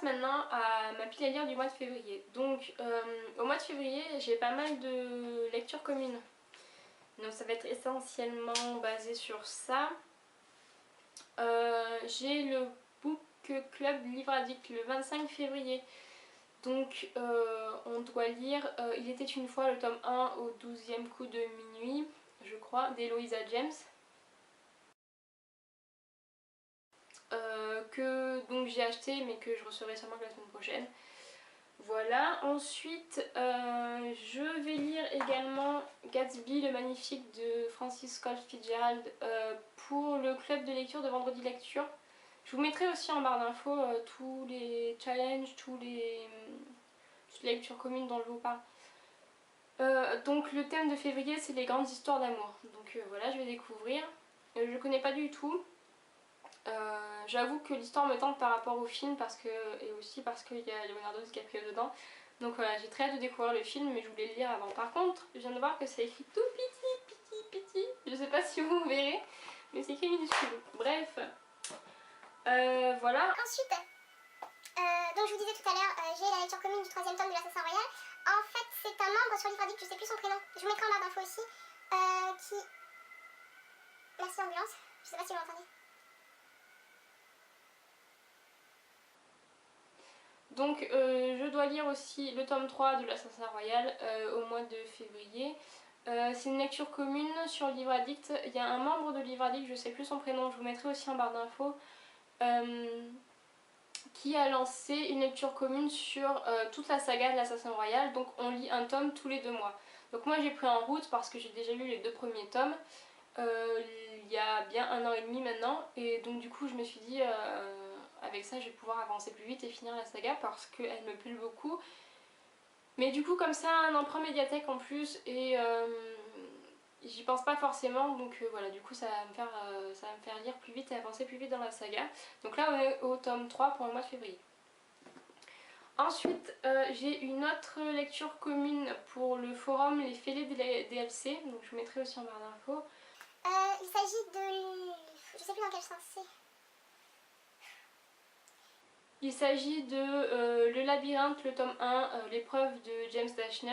passe maintenant à ma pile à lire du mois de février. Donc au mois de février j'ai pas mal de lectures communes. Donc ça va être essentiellement basé sur ça. J'ai le Book Club Livre Addict le 25 février. Donc on doit lire Il était une fois le tome 1 au 12e coup de minuit, je crois, d'Eloisa James. Que donc j'ai acheté mais que je recevrai sûrement que la semaine prochaine. Voilà, ensuite je vais lire également Gatsby le Magnifique de Francis Scott Fitzgerald pour le club de lecture de Vendredi Lecture. Je vous mettrai aussi en barre d'infos tous les challenges, toutes les lectures communes dont je vous parle. Donc le thème de février c'est les grandes histoires d'amour. Donc voilà, je vais découvrir. Je connais pas du tout. J'avoue que l'histoire me tente par rapport au film et aussi parce qu'il y a Leonardo DiCaprio dedans. Donc voilà, j'ai très hâte de découvrir le film mais je voulais le lire avant. Par contre, je viens de voir que c'est écrit tout petit. Je sais pas si vous verrez, mais c'est écrit minuscule. Bref, voilà. Ensuite, donc je vous disais tout à l'heure, j'ai la lecture commune du 3e tome de l'Assassin Royal. En fait, c'est un membre sur Livre Addict, je sais plus son prénom, je vous mettrai en barre d'infos aussi, qui... Merci ambulance, je sais pas si vous l'entendez. Donc je dois lire aussi le tome 3 de l'Assassin Royal au mois de février. C'est une lecture commune sur Livre Addict. Il y a un membre de Livre Addict, je sais plus son prénom, je vous mettrai aussi en barre d'infos, qui a lancé une lecture commune sur toute la saga de l'Assassin Royal. Donc on lit un tome tous les 2 mois. Donc moi j'ai pris en route parce que j'ai déjà lu les 2 premiers tomes il y a bien 1 an et demi maintenant. Et donc du coup je me suis dit avec ça je vais pouvoir avancer plus vite et finir la saga parce qu'elle me plaît beaucoup. Mais du coup comme ça un emprunt médiathèque en plus et j'y pense pas forcément donc voilà, du coup ça va me faire lire plus vite et avancer plus vite dans la saga. Donc là on est au tome 3 pour le mois de février. Ensuite j'ai une autre lecture commune pour le forum Les Fêlés DLC, donc je vous mettrai aussi en barre d'infos. Il s'agit de... je sais plus dans quel sens c'est. Il s'agit de Le Labyrinthe, le tome 1, l'épreuve de James Dashner,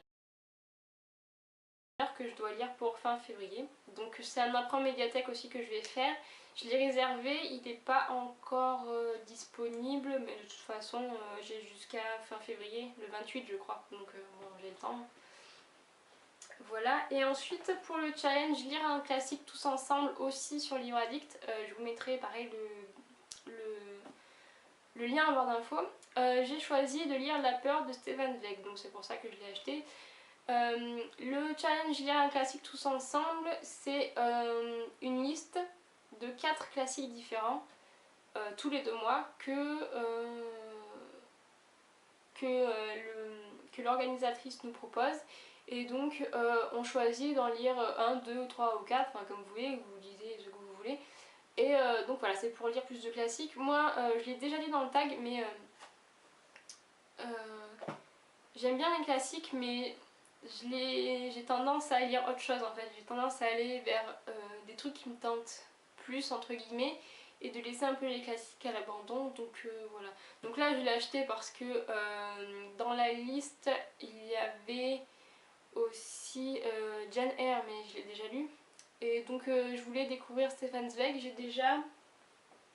que je dois lire pour fin février. Donc c'est un emprunt médiathèque aussi que je vais faire. Je l'ai réservé, il n'est pas encore disponible, mais de toute façon j'ai jusqu'à fin février, le 28 je crois, donc bon j'ai le temps. Voilà, et ensuite pour le challenge lire un classique tous ensemble aussi sur Livre Addict, je vous mettrai pareil le lien en barre d'infos. J'ai choisi de lire La Peur de Stefan Zweig, donc c'est pour ça que je l'ai acheté. Le challenge lire un classique tous ensemble, c'est une liste de 4 classiques différents tous les 2 mois que l'organisatrice nous propose. Et donc on choisit d'en lire 1, 2, 3 ou 4, enfin comme vous voulez, vous lisez ce que vous voulez. Et donc voilà, c'est pour lire plus de classiques. Moi je l'ai déjà lu dans le tag, mais j'aime bien les classiques, mais j'ai tendance à lire autre chose en fait. J'ai tendance à aller vers des trucs qui me tentent plus entre guillemets et de laisser un peu les classiques à l'abandon. Donc voilà. Donc là je l'ai acheté parce que dans la liste il y avait aussi Jane Eyre, mais je l'ai déjà lu. Et donc je voulais découvrir Stefan Zweig. J'ai déjà...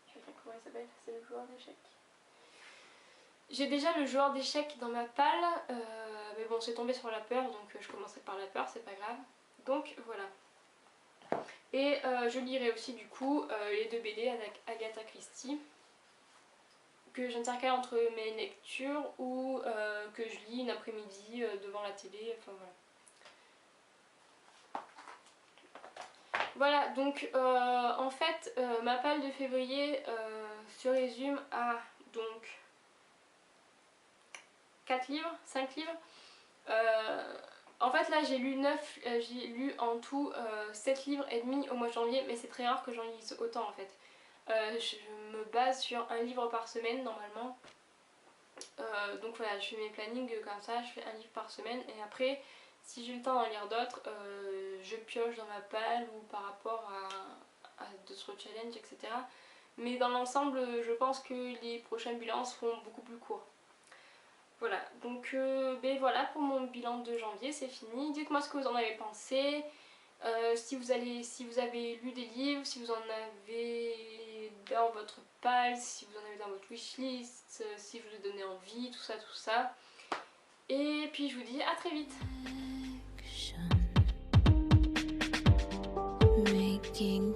Je vais dire comment il s'appelle, c'est le joueur d'échecs. J'ai déjà le joueur d'échecs dans ma palle, mais bon c'est tombé sur La Peur, donc je commencerai par La Peur, c'est pas grave. Donc voilà. Et je lirai aussi du coup les 2 BD avec Agatha Christie, que j'intercale entre mes lectures ou que je lis une après-midi devant la télé, enfin voilà. Voilà, donc en fait ma palle de février se résume à donc 4 livres, 5 livres. En fait là j'ai lu en tout 7 livres et demi au mois de janvier, mais c'est très rare que j'en lise autant en fait. Je me base sur un livre par semaine normalement. Donc voilà, je fais mes plannings comme ça, je fais un livre par semaine et après si j'ai le temps d'en lire d'autres, je pioche dans ma palle ou par rapport à d'autres challenges, etc. Mais dans l'ensemble, je pense que les prochains bilans seront beaucoup plus courts. Voilà, donc ben voilà pour mon bilan de janvier, c'est fini. Dites-moi ce que vous en avez pensé. Si vous avez lu des livres, si vous en avez dans votre pile, si vous en avez dans votre wishlist, si je vous ai donné envie, tout ça, tout ça. Et puis je vous dis à très vite. Making